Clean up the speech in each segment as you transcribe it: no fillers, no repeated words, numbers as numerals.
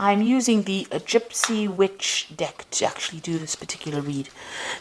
I'm using the Gypsy Witch deck to actually do this particular read.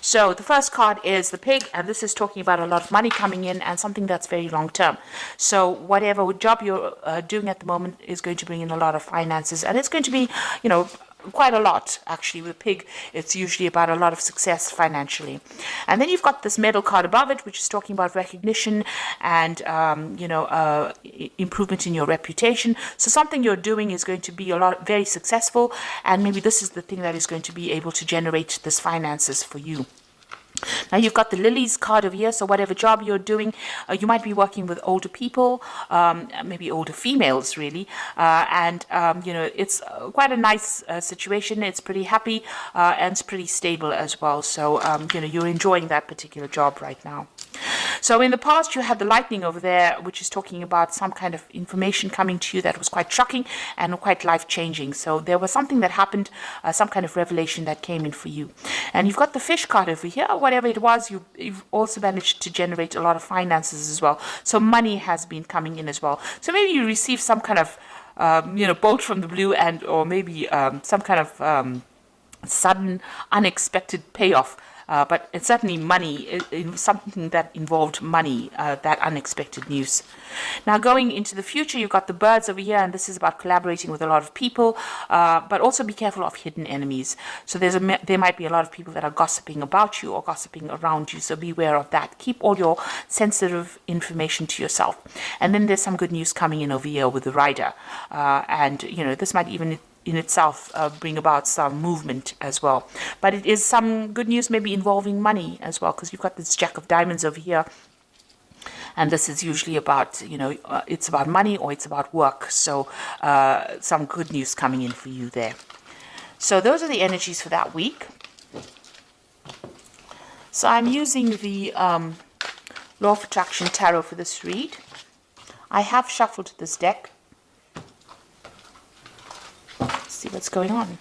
So the first card is the Pig, and this is talking about a lot of money coming in and something that's very long term. So whatever job you're doing at the moment is going to bring in a lot of finances, and it's going to be, quite a lot actually. With Pig, it's usually about a lot of success financially. And then you've got this medal card above it, which is talking about recognition and improvement in your reputation. So something you're doing is going to be very successful, and maybe this is the thing that is going to be able to generate this finances for you. Now you've got the Lilies card over here, so whatever job you're doing, you might be working with older people, maybe older females really, and it's quite a nice situation. It's pretty happy and it's pretty stable as well, so you're enjoying that particular job right now. So in the past, you had the Lightning over there, which is talking about some kind of information coming to you that was quite shocking and quite life-changing. So there was something that happened, some kind of revelation that came in for you. And you've got the Fish card over here. Whatever it was, you've also managed to generate a lot of finances as well. So money has been coming in as well. So maybe you received some kind of bolt from the blue, or maybe some kind of sudden, unexpected payoff. But it's certainly money, something that involved money, that unexpected news. Now going into the future, you've got the Birds over here, and this is about collaborating with a lot of people, but also be careful of hidden enemies. So there might be a lot of people that are gossiping about you or gossiping around you, so beware of that. Keep all your sensitive information to yourself. And then there's some good news coming in over here with the Rider, and this might even in itself bring about some movement as well. But it is some good news maybe involving money as well, because you've got this Jack of Diamonds over here. And this is usually about, it's about money or it's about work. So some good news coming in for you there. So those are the energies for that week. So I'm using the Law of Attraction Tarot for this read. I have shuffled this deck. See what's going on.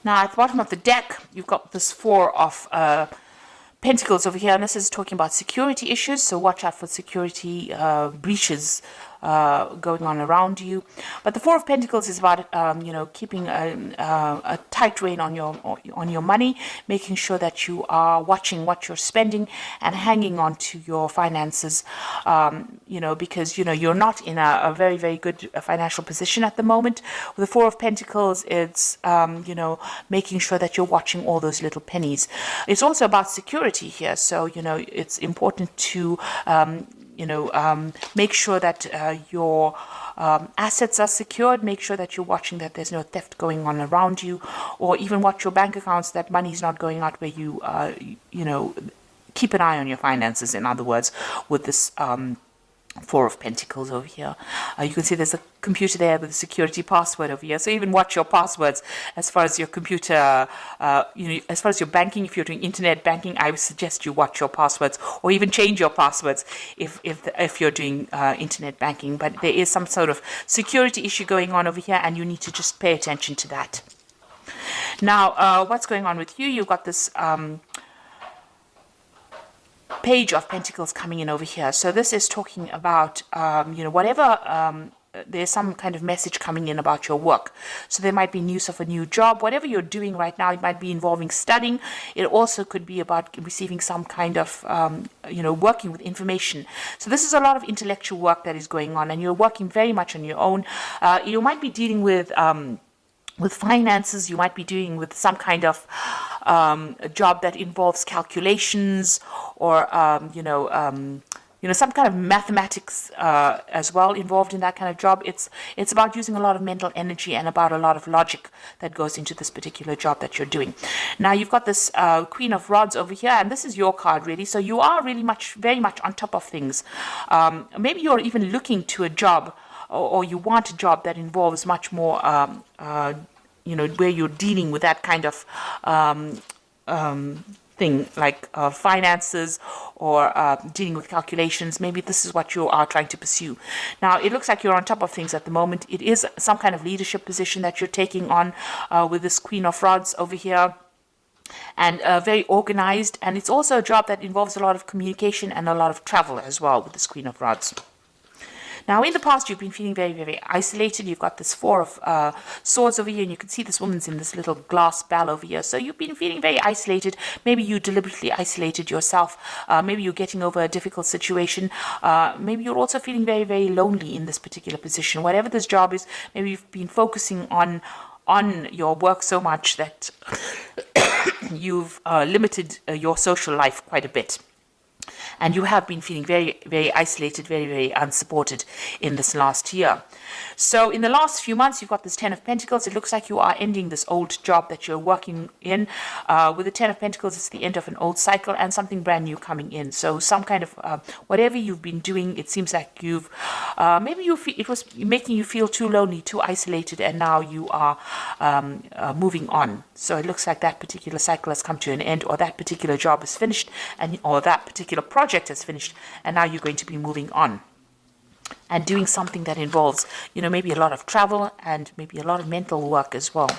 Now, at the bottom of the deck, you've got this Four of Pentacles over here, and this is talking about security issues, so watch out for security breaches going on around you. But the Four of Pentacles is about keeping a tight rein on your money, making sure that you are watching what you're spending and hanging on to your finances, because you're not in a very, very good financial position at the moment. With the Four of Pentacles, it's making sure that you're watching all those little pennies. It's also about security here, so it's important to make sure that your assets are secured. Make sure that you're watching that there's no theft going on around you, or even watch your bank accounts, that money's not going out where you, keep an eye on your finances, in other words, with this Four of Pentacles over here. You can see there's a computer there with a security password over here. So even watch your passwords as far as your computer, as far as your banking. If you're doing internet banking, I would suggest you watch your passwords, or even change your passwords if you're doing internet banking. But there is some sort of security issue going on over here, and you need to just pay attention to that. Now, what's going on with you? You've got this Page of Pentacles coming in over here. So this is talking about, whatever, there's some kind of message coming in about your work. So there might be news of a new job. Whatever you're doing right now, it might be involving studying. It also could be about receiving some kind of, working with information. So this is a lot of intellectual work that is going on, and you're working very much on your own. You might be dealing with finances. You might be doing with some kind of a job that involves calculations, or some kind of mathematics as well involved in that kind of job. It's about using a lot of mental energy and about a lot of logic that goes into this particular job that you're doing. Now you've got this Queen of Rods over here, and this is your card really. So you are really very much on top of things. Maybe you're even looking to a job, or you want a job that involves much more where you're dealing with that kind of thing, like finances or dealing with calculations. Maybe this is what you are trying to pursue. Now, it looks like you're on top of things at the moment. It is some kind of leadership position that you're taking on with this Queen of Rods over here, and very organized. And it's also a job that involves a lot of communication and a lot of travel as well with this Queen of Rods. Now, in the past, you've been feeling very, very isolated. You've got this Four of Swords over here, and you can see this woman's in this little glass bell over here. So you've been feeling very isolated. Maybe you deliberately isolated yourself. Maybe you're getting over a difficult situation. Maybe you're also feeling very, very lonely in this particular position. Whatever this job is, maybe you've been focusing on your work so much that you've limited your social life quite a bit. And you have been feeling very, very isolated, very, very unsupported in this last year. So in the last few months, you've got this Ten of Pentacles. It looks like you are ending this old job that you're working in. With the Ten of Pentacles, it's the end of an old cycle and something brand new coming in. So some kind of whatever you've been doing, it seems like you've maybe it was making you feel too lonely, too isolated, and now you are moving on. So it looks like that particular cycle has come to an end, or that particular job is finished, or that particular project is finished, and now you're going to be moving on and doing something that involves, maybe a lot of travel and maybe a lot of mental work as well.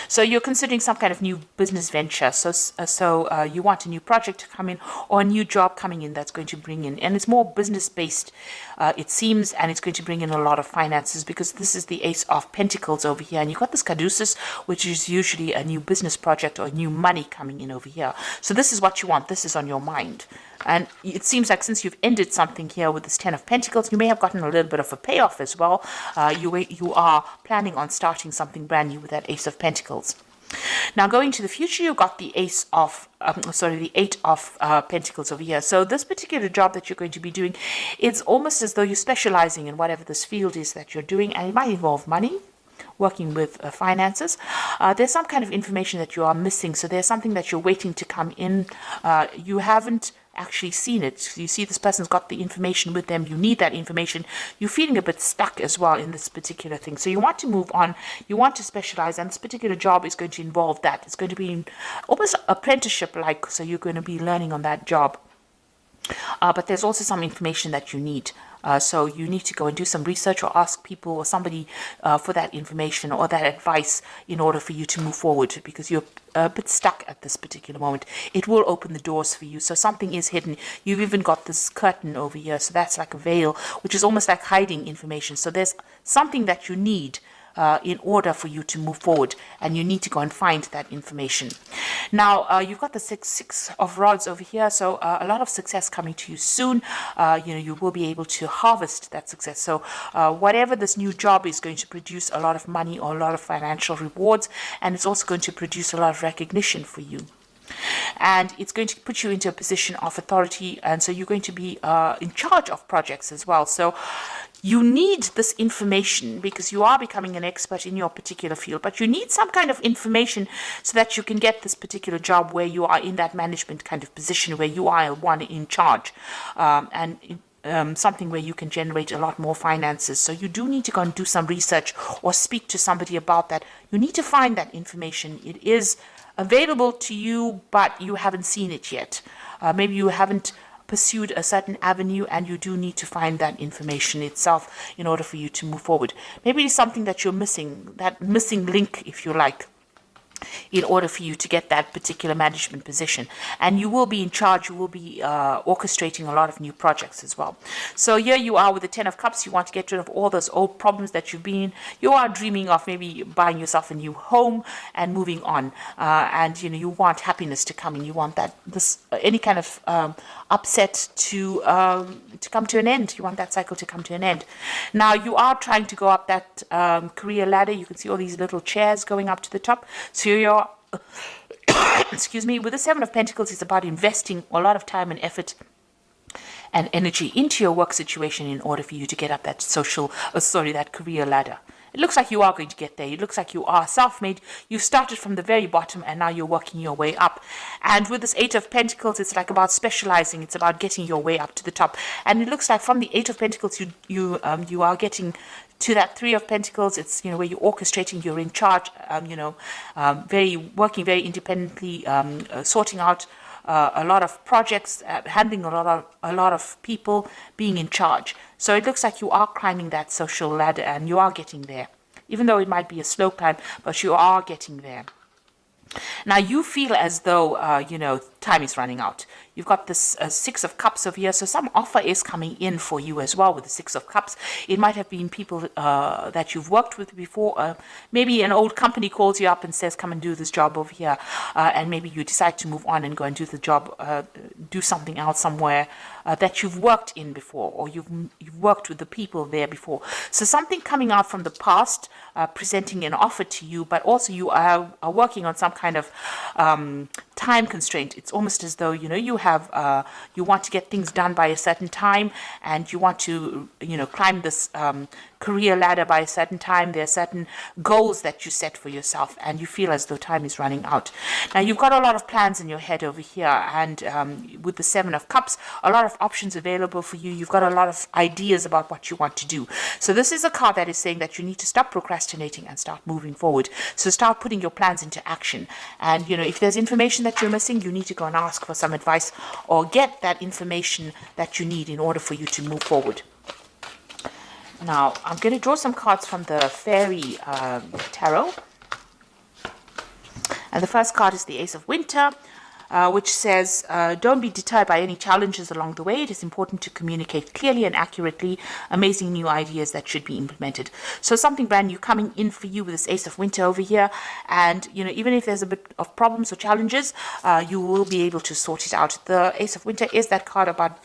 So you're considering some kind of new business venture. So you want a new project to come in, or a new job coming in that's going to bring in, and it's more business based, it seems, and it's going to bring in a lot of finances, because this is the Ace of Pentacles over here, and you've got this Caduceus, which is usually a new business project or new money coming in over here. So this is what you want. This is on your mind. And it seems like since you've ended something here with this Ten of Pentacles, you may have gotten a little bit of a payoff as well. You are planning on starting something brand new with that Ace of Pentacles. Now, going to the future, you've got the Eight of Pentacles over here. So this particular job that you're going to be doing, it's almost as though you're specializing in whatever this field is that you're doing, and it might involve money, working with finances. There's some kind of information that you are missing. So there's something that you're waiting to come in. You haven't actually seen it. You see this person's got the information with them. You need that information. You're feeling a bit stuck as well in this particular thing. So you want to move on. You want to specialize, and this particular job is going to involve that. It's going to be almost apprenticeship-like. So you're going to be learning on that job. But there's also some information that you need. So you need to go and do some research, or ask people or somebody for that information or that advice in order for you to move forward, because you're a bit stuck at this particular moment. It will open the doors for you. So something is hidden. You've even got this curtain over here. So that's like a veil, which is almost like hiding information. So there's something that you need in order for you to move forward, and you need to go and find that information. Now, you've got the Six of Rods over here, so a lot of success coming to you soon. You will be able to harvest that success. So whatever this new job is going to produce a lot of money or a lot of financial rewards, and it's also going to produce a lot of recognition for you. And it's going to put you into a position of authority, and so you're going to be in charge of projects as well. So you need this information because you are becoming an expert in your particular field, but you need some kind of information so that you can get this particular job where you are in that management kind of position, where you are one in charge, something where you can generate a lot more finances. So you do need to go and do some research or speak to somebody about that. You need to find that information. It is available to you, but you haven't seen it yet. Maybe you haven't pursued a certain avenue, and you do need to find that information itself in order for you to move forward. Maybe it's something that you're missing, that missing link, if you like, in order for you to get that particular management position. And you will be in charge. You will be orchestrating a lot of new projects as well. So here you are with the Ten of Cups. You want to get rid of all those old problems that you've been. You are dreaming of maybe buying yourself a new home and moving on. And you want happiness to come in. You want any kind of upset to come to an end. You want that cycle to come to an end. Now you are trying to go up that career ladder. You can see all these little chairs going up to the top. So you're, excuse me, with the Seven of Pentacles, it's about investing a lot of time and effort and energy into your work situation in order for you to get up that that career ladder. it looks like you are going to get there. It looks like you are self-made. You started from the very bottom and now you're working your way up. And with this Eight of Pentacles, it's like about specializing. It's about getting your way up to the top. And it looks like from the Eight of Pentacles, you are getting to that Three of Pentacles. It's, you know, where you're orchestrating, you're in charge, working very independently, sorting out a lot of projects, handling a lot of people, being in charge. So it looks like you are climbing that social ladder and you are getting there. Even though it might be a slow climb, but you are getting there. Now you feel as though, time is running out. You've got this Six of Cups over here, so some offer is coming in for you as well with the Six of Cups. It might have been people that you've worked with before. Maybe an old company calls you up and says, come and do this job over here. And maybe you decide to move on and go and do the job, do something else somewhere that you've worked in before, or you've worked with the people there before. So something coming out from the past, presenting an offer to you, but also you are working on some kind of time constraint. It's almost as though, you want to get things done by a certain time, and you want to, climb this career ladder by a certain time. There are certain goals that you set for yourself, and you feel as though time is running out. Now, you've got a lot of plans in your head over here, and with the Seven of Cups, a lot of options available for you. You've got a lot of ideas about what you want to do. So this is a card that is saying that you need to stop procrastinating and start moving forward. So start putting your plans into action. And, if there's information that you're missing, you need to go and ask for some advice or get that information that you need in order for you to move forward. Now, I'm going to draw some cards from the Fairy Tarot. And the first card is the Ace of Winter, which says, don't be deterred by any challenges along the way. It is important to communicate clearly and accurately amazing new ideas that should be implemented. So something brand new coming in for you with this Ace of Winter over here. And, even if there's a bit of problems or challenges, you will be able to sort it out. The Ace of Winter is that card about,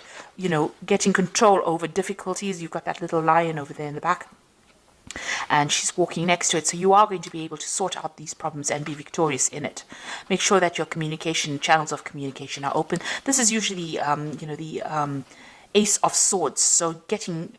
getting control over difficulties. You've got that little lion over there in the back, and she's walking next to it. So you are going to be able to sort out these problems and be victorious in it. Make sure that your channels of communication are open. This is usually, the Ace of Swords. So getting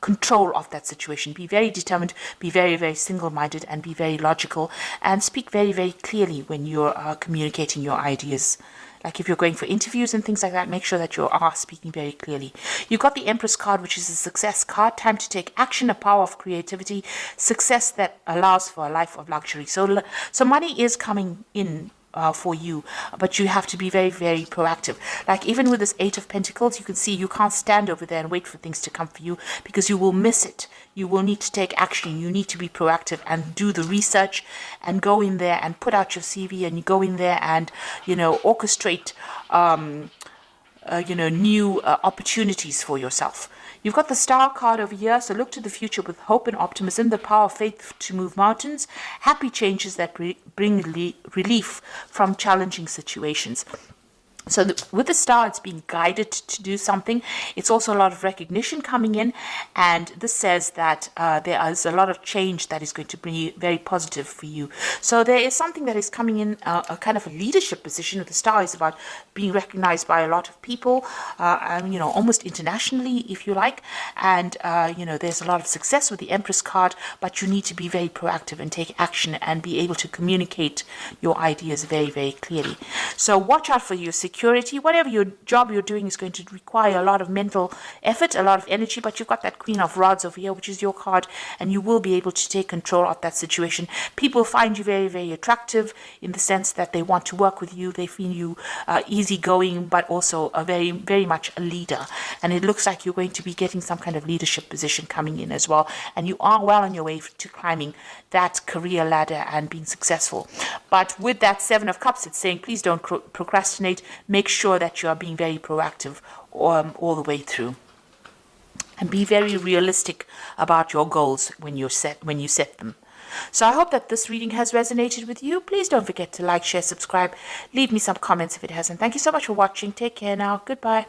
control of that situation. Be very determined, be very, very single-minded, and be very logical, and speak very, very clearly when you're communicating your ideas. Like if you're going for interviews and things like that, make sure that you are speaking very clearly. You've got the Empress card, which is a success card. Time to take action, a power of creativity, success that allows for a life of luxury. So money is coming in for you, but you have to be very, very proactive. Like even with this Eight of Pentacles, you can see you can't stand over there and wait for things to come for you, because you will miss it. You will need to take action. You need to be proactive and do the research and go in there and put out your CV, and you go in there and, orchestrate, new opportunities for yourself. You've got the Star card over here, so look to the future with hope and optimism, the power of faith to move mountains, happy changes that bring relief from challenging situations. So with the Star, it's being guided to do something. It's also a lot of recognition coming in, and this says that there is a lot of change that is going to be very positive for you. So there is something that is coming in, a kind of a leadership position. With the Star is about being recognized by a lot of people, almost internationally, if you like. And, there's a lot of success with the Empress card, but you need to be very proactive and take action and be able to communicate your ideas very, very clearly. So watch out for your security. Whatever your job you're doing is going to require a lot of mental effort, a lot of energy, but you've got that Queen of Rods over here, which is your card, and you will be able to take control of that situation. People find you very, very attractive in the sense that they want to work with you. They feel you easygoing, but also a very, very much a leader. And it looks like you're going to be getting some kind of leadership position coming in as well. And you are well on your way to climbing that career ladder and being successful. But with that Seven of Cups, it's saying, please don't procrastinate. Make sure that you are being very proactive all the way through. And be very realistic about your goals when you set them. So I hope that this reading has resonated with you. Please don't forget to like, share, subscribe. Leave me some comments if it hasn't. Thank you so much for watching. Take care now. Goodbye.